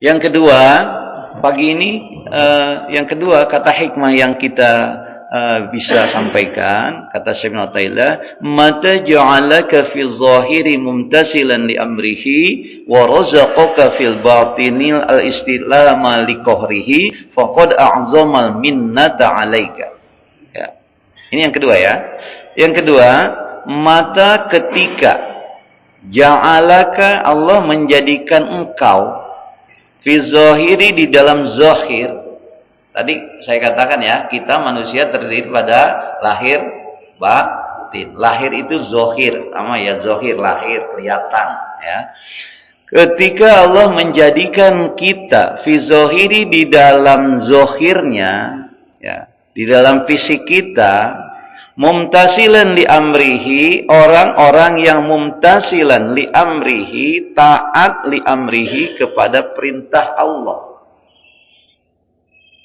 Yang kedua, pagi ini yang kedua kata hikmah yang kita bisa sampaikan, kata Syekh Ibnu Taimiyah, mata ja'alaka fi zahiri mumtasilan li amrihi wa razaqaka fil batinil al-istilama li qahrihi faqad a'zamal minnata 'alaika. Ya. Ini yang kedua ya. Yang kedua, mata ketika ja'alaka Allah menjadikan engkau fi zahiri di dalam zahir. Tadi saya katakan ya, kita manusia terdiri pada lahir, batin. Lahir itu zahir, sama ya, zahir lahir kelihatan ya. Ketika Allah menjadikan kita fi zahiri di dalam zahirnya ya, di dalam fisik kita, mumtasilan li amrihi, orang-orang yang mumtasilan li amrihi, taat li amrihi kepada perintah Allah.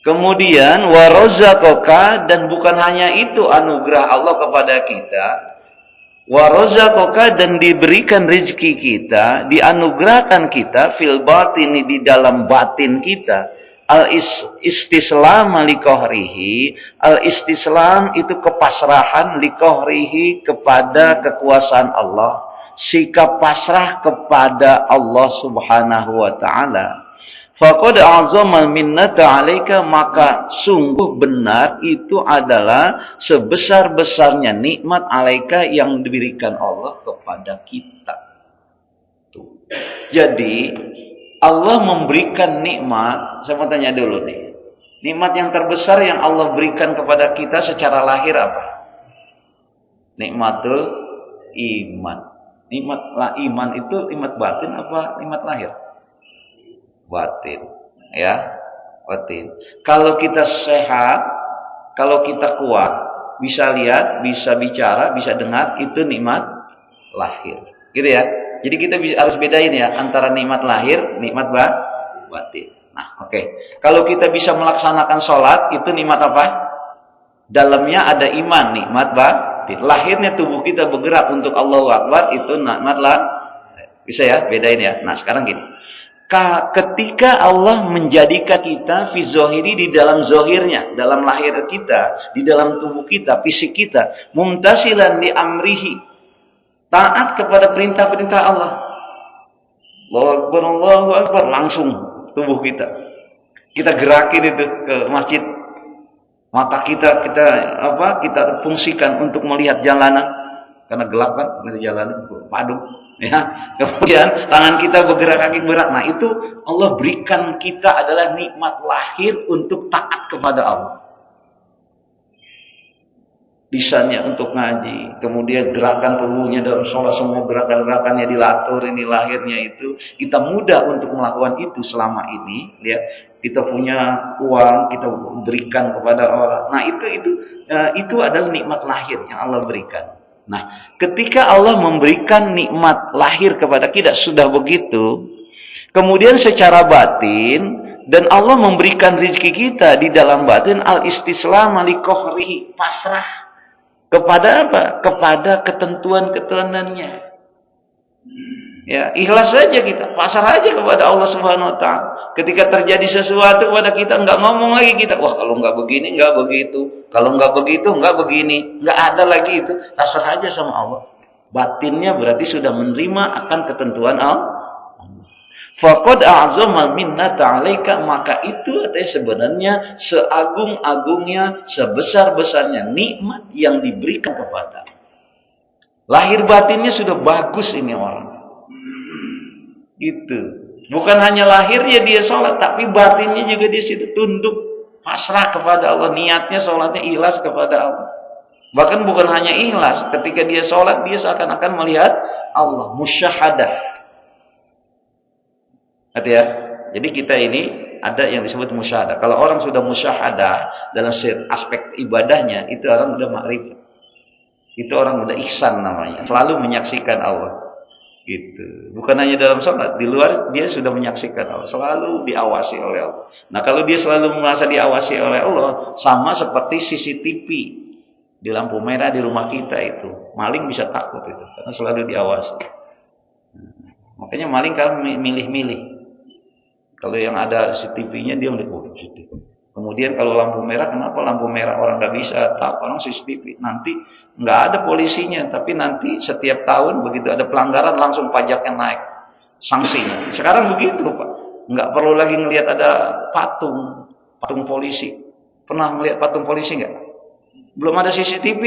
Kemudian warazaqaka, dan bukan hanya itu anugerah Allah kepada kita, warazaqaka, dan diberikan rezeki kita, dianugerahkan kita fil batini, di dalam batin kita, al-istislam liqahrihi. Al-istislam itu kepasrahan liqahrihi, kepada kekuasaan Allah, sikap pasrah kepada Allah Subhanahu wa taala. Faqad a'zamal minnata 'alaika, maka sungguh benar itu adalah sebesar-besarnya nikmat 'alaika yang diberikan Allah kepada kita. Tuh. Jadi Allah memberikan nikmat. Saya mau tanya dulu nih. Nikmat yang terbesar yang Allah berikan kepada kita secara lahir apa? Nikmatul iman. Nikmat iman itu nikmat batin apa nikmat lahir? Batin. Ya, batin. Kalau kita sehat, kalau kita kuat, bisa lihat, bisa bicara, bisa dengar, itu nikmat lahir. Gitu ya. Jadi kita harus bedain ya antara nikmat lahir, nikmat batin. Nah, oke. Kalau kita bisa melaksanakan sholat, itu nikmat apa? Dalamnya ada iman, nikmat batin. Lahirnya tubuh kita bergerak untuk Allahu Akbar, itu nikmat lahir. Bisa ya, bedain ya. Nah, sekarang gini. Ketika Allah menjadikan kita fi zahiri, di dalam zahirnya, dalam lahir kita, di dalam tubuh kita, fisik kita, mumtasilan li amrihi, taat kepada perintah-perintah Allah. Allahu Akbar, langsung tubuh kita gerakin itu ke masjid. Mata kita fungsikan untuk melihat jalanan, karena gelap kan, melihat jalanan padu ya. Kemudian tangan kita bergerak, kaki bergerak. Nah, itu Allah berikan kita adalah nikmat lahir untuk taat kepada Allah. Lisannya untuk ngaji, kemudian gerakan tubuhnya dalam sholat, semua gerakan-gerakannya dilatur, ini lahirnya itu. Kita mudah untuk melakukan itu selama ini, lihat. Kita punya uang, kita berikan kepada orang. Nah, itu adalah nikmat lahir yang Allah berikan. Nah, ketika Allah memberikan nikmat lahir kepada kita, sudah begitu, kemudian secara batin, dan Allah memberikan rezeki kita di dalam batin, al-istislam liqahrihi, pasrah kepada apa? Kepada ketentuan-ketentuannya. Ya, ikhlas saja kita, pasrah aja kepada Allah Subhanahu wa taala. Ketika terjadi sesuatu kepada kita, enggak ngomong lagi kita, wah kalau enggak begini, enggak begitu. Kalau enggak begitu, enggak begini. Enggak ada lagi itu. Pasrah aja sama Allah. Batinnya berarti sudah menerima akan ketentuan Allah. Faqad a'zamal minnata 'alaika, maka itu artinya sebenarnya seagung-agungnya, sebesar-besarnya nikmat yang diberikan kepada. Lahir batinnya sudah bagus ini orang. Itu. Bukan hanya lahirnya dia sholat, tapi batinnya juga di situ tunduk, pasrah kepada Allah. Niatnya sholatnya ikhlas kepada Allah. Bahkan bukan hanya ikhlas, ketika dia sholat dia seakan-akan melihat Allah, musyahadah. Hati ya. Jadi kita ini ada yang disebut musyahadah. Kalau orang sudah musyahadah dalam aspek ibadahnya, itu orang sudah makrifat. Itu orang sudah ihsan namanya. Selalu menyaksikan Allah. Gitu. Bukan hanya dalam sholat, di luar dia sudah menyaksikan Allah, selalu diawasi oleh Allah. Nah, kalau dia selalu merasa diawasi oleh Allah, sama seperti CCTV di lampu merah di rumah kita itu, maling bisa takut itu, karena selalu diawasi. Makanya maling kalau milih-milih, Kalau yang ada CCTV-nya dia melihat, oh CCTV. Kemudian kalau lampu merah, kenapa lampu merah orang nggak bisa tahu, orang CCTV. Nanti nggak ada polisinya, tapi nanti setiap tahun begitu ada pelanggaran langsung pajaknya naik, sanksinya. Sekarang begitu Pak, nggak perlu lagi ngelihat ada patung polisi. Pernah melihat patung polisi nggak? Belum ada CCTV,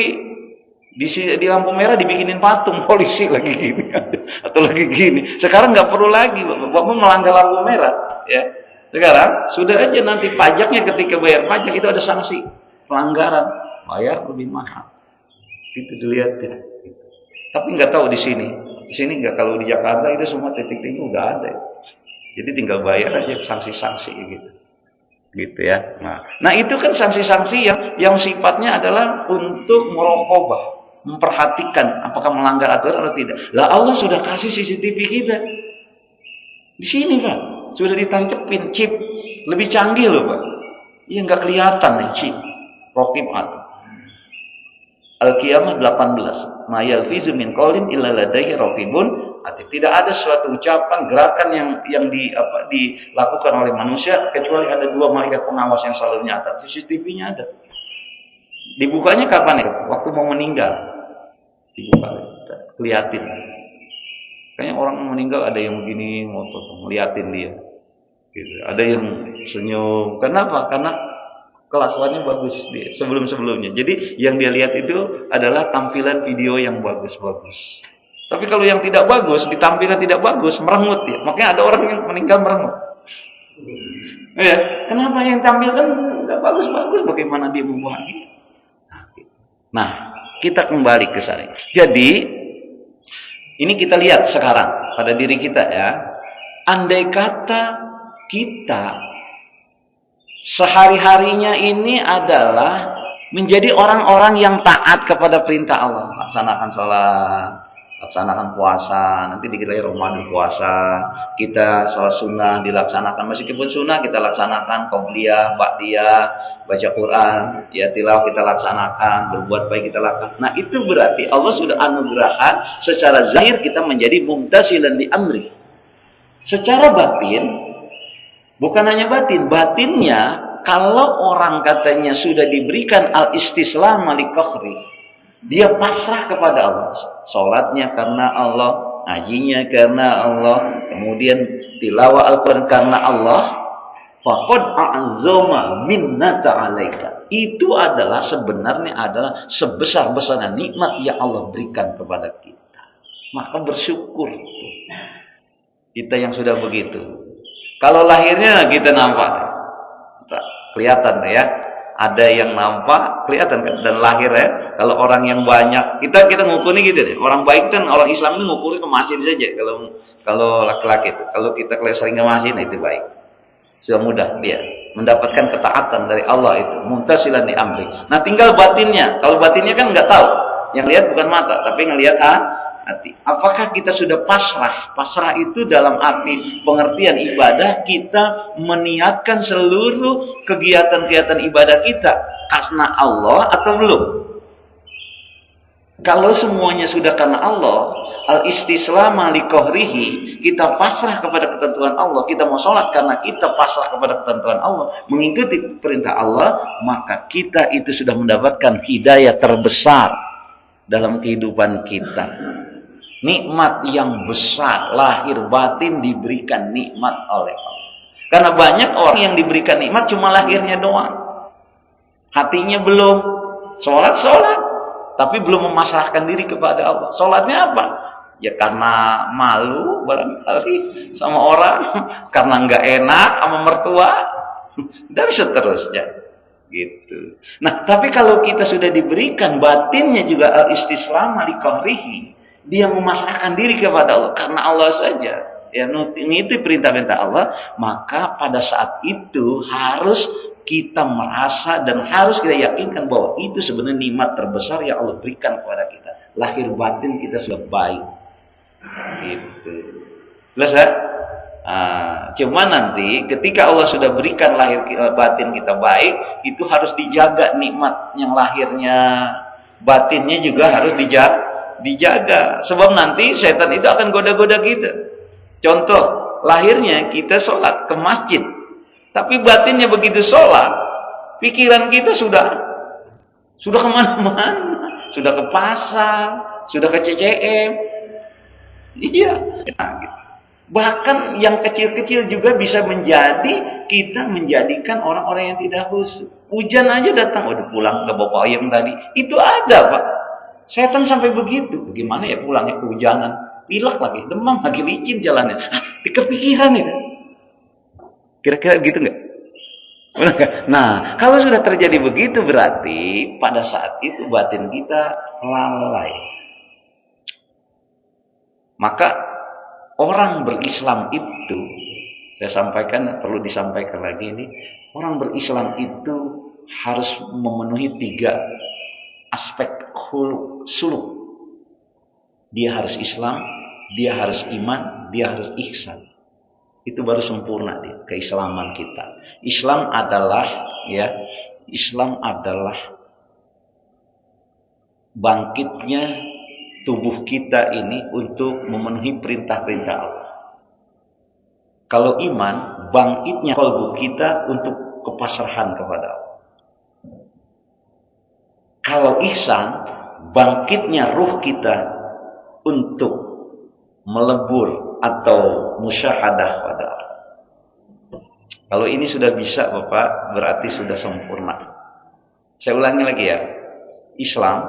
di lampu merah dibikinin patung polisi lagi gini atau lagi gini. Sekarang nggak perlu lagi, Bapak melanggar lampu merah, ya. Sekarang sudah aja nanti pajaknya ketika bayar pajak itu ada sanksi pelanggaran, bayar lebih mahal. Itu dilihat ya. Tapi nggak tahu di sini. Di sini nggak, kalau di Jakarta itu semua titik-titik udah ada. Jadi tinggal bayar aja sanksi-sanksi gitu. Gitu ya. Nah itu kan sanksi-sanksi yang sifatnya adalah untuk merokobah, memperhatikan apakah melanggar aturan atau tidak. Lah Allah sudah kasih CCTV kita. Di sini Pak, sudah ditancapin chip. Lebih canggih loh Pak. Iya nggak kelihatan nih chip. Raqib atid. Al-Qiyamah 18. Ma yalfizu min qaulin illa ladaihi raqibun atid. Tidak ada suatu ucapan, gerakan yang dilakukan oleh manusia kecuali ada dua malaikat pengawas yang selalu nyata. CCTV-nya ada. Dibukanya kapan ya? Waktu mau meninggal. Dibuka, kelihatin. Kayaknya orang meninggal ada yang begini, ngotot, ngeliatin dia. Gitu. Ada yang senyum. Kenapa? Karena kelakuannya bagus dia sebelum-sebelumnya. Jadi yang dia lihat itu adalah tampilan video yang bagus-bagus. Tapi kalau yang tidak bagus, ditampilan tidak bagus, merengut ya. Makanya ada orang yang meninggal merengut. Ya, kenapa yang tampilkan tidak bagus-bagus? Bagaimana dia membahagia? Nah, kita kembali ke sana. Jadi ini kita lihat sekarang pada diri kita ya. Andai kata kita sehari-harinya ini adalah menjadi orang-orang yang taat kepada perintah Allah, laksanakan sholat, laksanakan puasa, nanti dikit lagi Ramadan puasa, kita sholat sunnah dilaksanakan, meskipun sunnah kita laksanakan, qobliyah, ba'diyah, baca Quran, ya tilawah kita laksanakan, berbuat baik kita lakukan. Nah itu berarti Allah sudah anugerahkan secara zahir kita menjadi mumtasilan di amri. Secara batin, bukan hanya batin, batinnya kalau orang katanya sudah diberikan al-istislam li-qahri, dia pasrah kepada Allah. Salatnya karena Allah, ngajinya karena Allah, kemudian tilawah Al-Quran karena Allah, faqad a'zama minnata 'alaika. Itu adalah sebenarnya adalah sebesar-besarnya nikmat yang Allah berikan kepada kita. Maka bersyukur kita yang sudah begitu. Kalau lahirnya kita nampak, kelihatan ya. Ada yang nampak, kelihatan kan, dan lahir ya. Kalau orang yang banyak, kita ngukurnya gitu deh. Orang baik kan, orang Islam itu ngukurnya ke masjid saja. Kalau laki-laki itu, kalau kita sering ke masjid, itu baik. Sudah mudah dia mendapatkan ketaatan dari Allah itu, muntasilan di amri. Nah tinggal batinnya. Kalau batinnya kan nggak tahu, yang lihat bukan mata, tapi ngelihat hati. Apakah kita sudah pasrah? Pasrah itu dalam arti pengertian ibadah, kita meniatkan seluruh kegiatan-kegiatan ibadah kita karena Allah atau belum? Kalau semuanya sudah karena Allah, al-istislama li-qahrihi, kita pasrah kepada ketentuan Allah, kita mau sholat karena kita pasrah kepada ketentuan Allah, mengikuti perintah Allah, maka kita itu sudah mendapatkan hidayah terbesar dalam kehidupan kita. Nikmat yang besar, lahir batin diberikan nikmat oleh Allah. Karena banyak orang yang diberikan nikmat cuma lahirnya doang. Hatinya belum. Sholat, tapi belum memasrahkan diri kepada Allah. Sholatnya apa? Ya karena malu barangkali sama orang, karena nggak enak sama mertua, dan seterusnya. Gitu. Nah, tapi kalau kita sudah diberikan batinnya juga al-istislam li-qahrihi, dia memasrahkan diri kepada Allah karena Allah saja, ya itu perintah-perintah Allah, maka pada saat itu harus kita merasa dan harus kita yakinkan bahwa itu sebenarnya nikmat terbesar yang Allah berikan kepada kita. Lahir batin kita sudah baik. Gitu. Jelas ya? Cuma nanti ketika Allah sudah berikan lahir batin kita baik, itu harus dijaga nikmat yang lahirnya, batinnya juga harus dijaga. Sebab nanti setan itu akan goda-goda kita. Contoh, lahirnya kita sholat ke masjid. Tapi batinnya begitu sholat, pikiran kita sudah kemana-mana. Sudah ke pasar, sudah ke CCM. Iya. Nah, gitu. Bahkan yang kecil-kecil juga bisa kita menjadikan orang-orang yang tidak khusyuk. Hujan aja datang, udah pulang ke bapak ayam tadi. Itu ada, Pak. Setan sampai begitu. Bagaimana ya pulangnya kehujanan? Pilek lagi, demam lagi, licin jalannya. Kepikiran itu. Kira-kira gitu nggak? Nah, kalau sudah terjadi begitu berarti pada saat itu batin kita lalai. Maka orang berislam itu, saya sampaikan, perlu disampaikan lagi ini, orang berislam itu harus memenuhi 3 aspek suluk. Dia harus Islam, dia harus iman, dia harus ihsan. Itu baru sempurna dia, keislaman kita. Islam adalah bangkitnya tubuh kita ini untuk memenuhi perintah-perintah Allah. Kalau iman, bangkitnya kalbu kita untuk kepasrahan kepada Allah. Kalau ihsan, bangkitnya ruh kita untuk melebur atau musyahadah pada Allah. Kalau ini sudah bisa, Bapak, berarti sudah sempurna. Saya ulangi lagi ya. Islam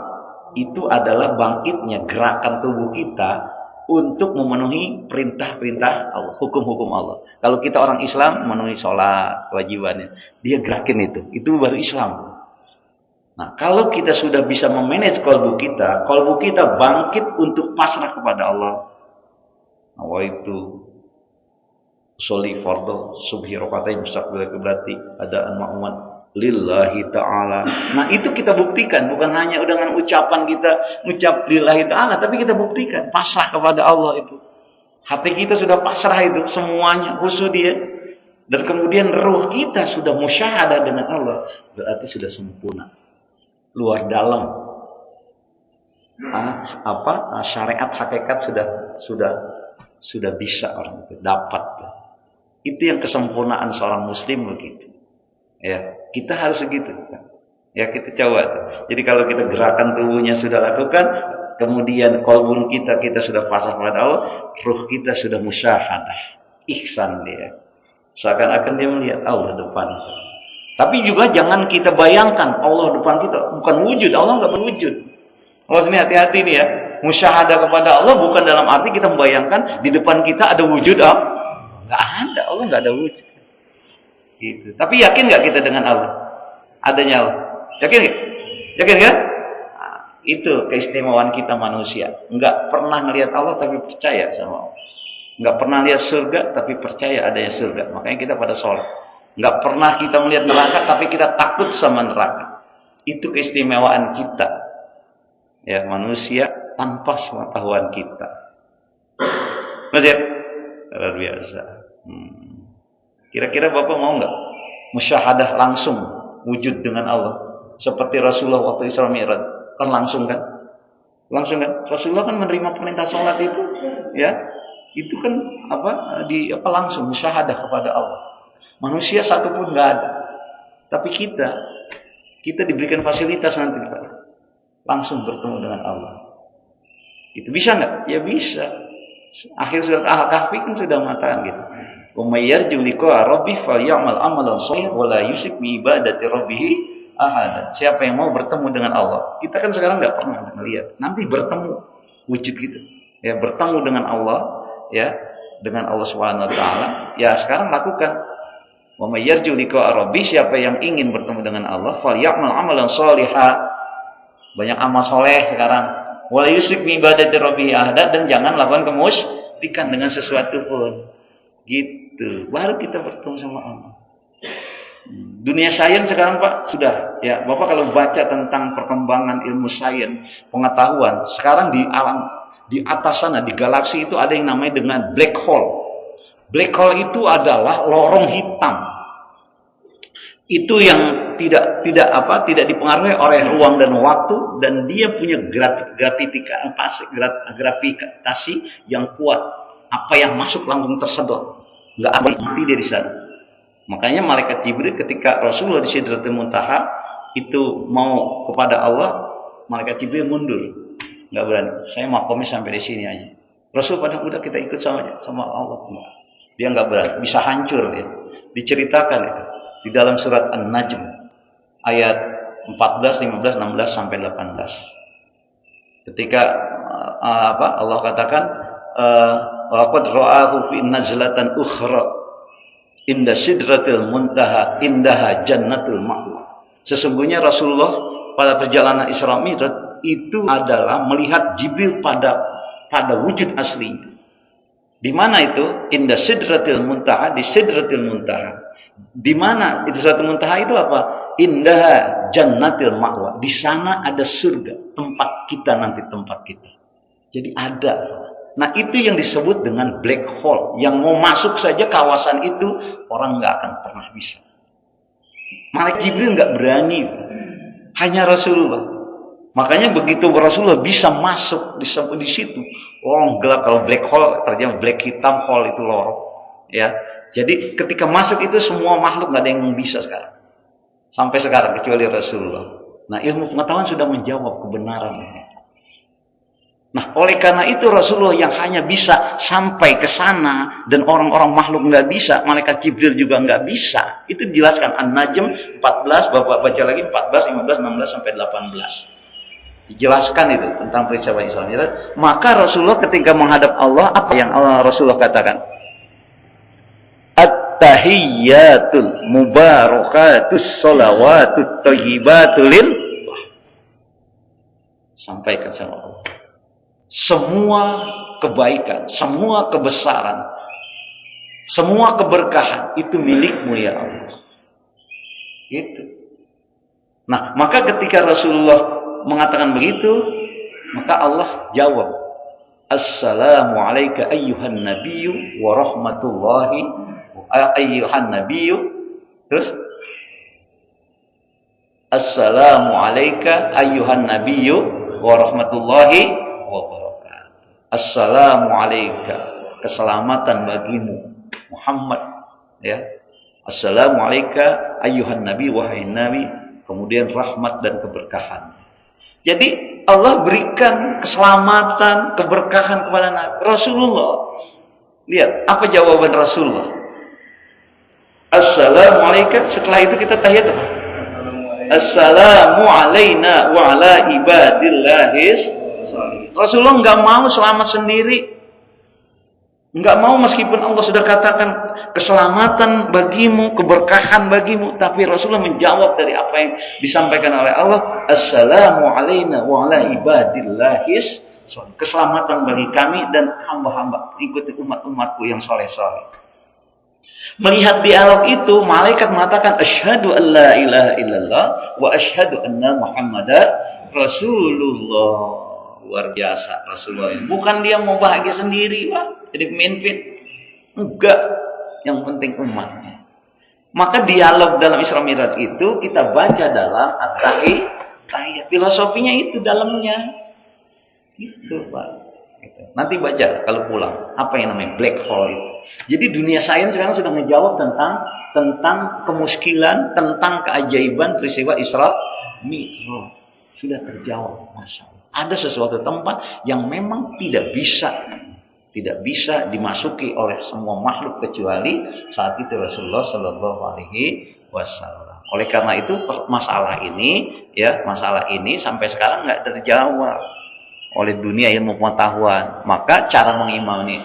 itu adalah bangkitnya gerakan tubuh kita untuk memenuhi perintah-perintah Allah, hukum-hukum Allah. Kalau kita orang Islam memenuhi sholat, kewajibannya, dia gerakin itu baru Islam. Nah, kalau kita sudah bisa memanage kalbu kita bangkit untuk pasrah kepada Allah. Nawaitu sholli fardhu subhi rakaatain mustaqbil qiblati adaan ma'muman lillahi ta'ala. Nah, itu kita buktikan, bukan hanya dengan ucapan kita ucap lillahi ta'ala, tapi kita buktikan pasrah kepada Allah itu. Hati kita sudah pasrah itu semuanya, khusus dia. Dan kemudian ruh kita sudah musyahadah dengan Allah, berarti sudah sempurna. Luar dalam syariat hakikat sudah bisa orang itu dapat. Itu yang kesempurnaan seorang muslim begitu. Ya, kita harus begitu. Ya, kita coba. Jadi kalau kita gerakan tubuhnya sudah lakukan, kemudian qalbun kita sudah pasrah kepada Allah, ruh kita sudah musyahadah, ihsan dia. Seakan-akan dia melihat Allah depan. Tapi juga jangan kita bayangkan Allah depan kita, bukan wujud, Allah enggak berwujud. Oh, sini hati-hati nih ya. Musyahadah kepada Allah bukan dalam arti kita membayangkan di depan kita ada wujud Allah. Enggak ada, Allah enggak ada wujud. Gitu. Tapi yakin enggak kita dengan Allah? Adanya Allah. Yakin enggak? Yakin kan? Nah, itu keistimewaan kita manusia. Enggak pernah melihat Allah tapi percaya sama Allah. Enggak pernah lihat surga tapi percaya adanya surga. Makanya kita pada sholat. Enggak pernah kita melihat neraka tapi kita takut sama neraka. Itu keistimewaan kita. Ya, manusia tanpa pengetahuan kita. Masih luar biasa. Kira-kira Bapak mau enggak musyahadah langsung wujud dengan Allah seperti Rasulullah waktu Isra Mi'raj? Kan langsung kan? Langsung kan? Rasulullah kan menerima perintah sholat itu, ya. Itu kan langsung musyahadah kepada Allah. Manusia satu pun enggak ada. Tapi kita diberikan fasilitas nanti langsung bertemu dengan Allah. Itu bisa enggak? Ya bisa. Akhir surat Al-Kahfi kan sudah mengatakan gitu. Wa may yarju liqa rabbih falyamal amalan shalihan wa la yusyrik bi ibadati rabbih ahad. Siapa yang mau bertemu dengan Allah? Kita kan sekarang enggak pernah melihat. Nanti bertemu wujud gitu. Ya, bertemu dengan Allah, ya, dengan Allah Subhanahu wa taala. Ya, sekarang lakukan. Wa may yarju liqa rabbih, siapa yang ingin bertemu dengan Allah, falyamal amalan shalihan. Banyak amal soleh sekarang. Wala yusyrik bi ibadati rabbih ahad, dan jangan lakukan kemusyrikan dengan sesuatu pun. Gitu. Baru kita bertemu sama Allah. Dunia sains sekarang Pak sudah ya. Bapak kalau baca tentang perkembangan ilmu sains, pengetahuan, sekarang di alam di atas sana di galaksi itu ada yang namanya dengan black hole. Black hole itu adalah lorong hitam. Itu yang tidak dipengaruhi oleh ruang dan waktu, dan dia punya gravitasi yang kuat. Apa yang masuk langsung tersedot. nggak akan mati dia di sana. Makanya malaikat Jibril ketika Rasulullah di Sidratul Muntaha itu mau kepada Allah, malaikat Jibril mundur, nggak berani. Saya makomnya sampai di sini aja. Rasul pada udah kita ikut sama Allah. Dia nggak berani, bisa hancur ya. Diceritakan itu di dalam surat An-Najm ayat 14, 15, 16 sampai 18. Ketika Allah katakan laqad ra'ahu fi nazlatan ukhra inda sidratil muntaha indaha jannatul ma'wa. Sesungguhnya Rasulullah pada perjalanan Isra Mi'raj itu adalah melihat Jibril pada wujud aslinya. Di mana itu? Inda sidratil muntaha, di sidratil muntaha. Di mana itu sidratil muntaha itu apa? Indaha jannatil ma'wa. Di sana ada surga, tempat kita nanti, tempat kita. Jadi ada. Nah, itu yang disebut dengan black hole. Yang mau masuk saja kawasan itu orang nggak akan pernah bisa. Malaikat Jibril nggak berani, hanya Rasulullah. Makanya begitu Rasulullah bisa masuk di situ, orang gelap. Kalau black hole terjemah black, hitam, hole itu lorong, ya. Jadi ketika masuk itu semua makhluk nggak ada yang bisa sekarang, sampai sekarang kecuali Rasulullah. Nah, ilmu pengetahuan sudah menjawab kebenaran. Nah, oleh karena itu Rasulullah yang hanya bisa sampai ke sana dan orang-orang makhluk nggak bisa, malaikat Jibril juga nggak bisa. Itu dijelaskan An-Najm 14, Bapak baca lagi 14, 15, 16 sampai 18. Dijelaskan itu tentang peristiwa Isra Mi'raj. Maka Rasulullah ketika menghadap Allah, apa yang Rasulullah katakan? At-tahiyyatul mubarakatus sholawatut thayyibatul lillah. Sampaikan sama Allah. Semua kebaikan, semua kebesaran, semua keberkahan itu milikmu ya Allah. Itu. Nah, maka ketika Rasulullah mengatakan begitu, maka Allah jawab, Assalamu alayka ayyuhan nabiyyu wa rahmatullahi ayyuhan nabiyyu. Terus Assalamu alayka ayyuhan nabiyyu wa rahmatullahi wa barakatuh. Assalamu alayka, keselamatan bagimu Muhammad, ya. Assalamu alayka ayyuhan nabi, wahai nabi, kemudian rahmat dan keberkahan. Jadi Allah berikan keselamatan, keberkahan kepada Nabi Rasulullah. Lihat apa jawaban Rasulullah. Assalamualaikum. Setelah itu kita tahiyat. Assalamu alayna wa ala ibadillahis. Rasulullah nggak mau selamat sendiri. Nggak mau meskipun Allah sudah katakan keselamatan bagimu, keberkahan bagimu, tapi Rasulullah menjawab dari apa yang disampaikan oleh Allah. Assalamu alayna wa ala ibadillahis. Keselamatan bagi kami dan hamba-hamba, ikuti umat-umatku yang soleh-soleh. Melihat dialog itu, malaikat mengatakan asyhadu an la ilaha illallah wa asyhadu anna muhammadar rasulullah. Luar biasa Rasulullah. Bukan dia mau bahagia sendiri, Pak, jadi pemimpin. Enggak, yang penting umatnya. Maka dialog dalam Isra Mi'raj itu kita baca dalam At-Tahiyyat. Filosofinya itu dalamnya. Gitu, Pak. Gitu. Nanti baca kalau pulang apa yang namanya black hole itu. Jadi dunia sains sekarang sudah menjawab tentang kemuskilan, tentang keajaiban peristiwa Isra Mi'raj. Sudah terjawab masalah. Ada sesuatu tempat yang memang tidak bisa dimasuki oleh semua makhluk kecuali saat itu Rasulullah Shallallahu Alaihi Wasallam. Oleh karena itu masalah ini sampai sekarang nggak terjawab oleh dunia ilmu pengetahuan. Maka cara mengimani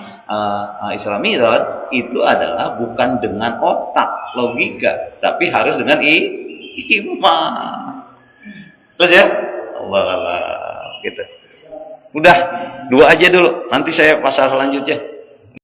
Isra Mi'raj itu adalah bukan dengan otak, logika, tapi harus dengan iman. Terus ya, Allah gitu. Udah, 2 aja dulu. Nanti saya pasal selanjutnya.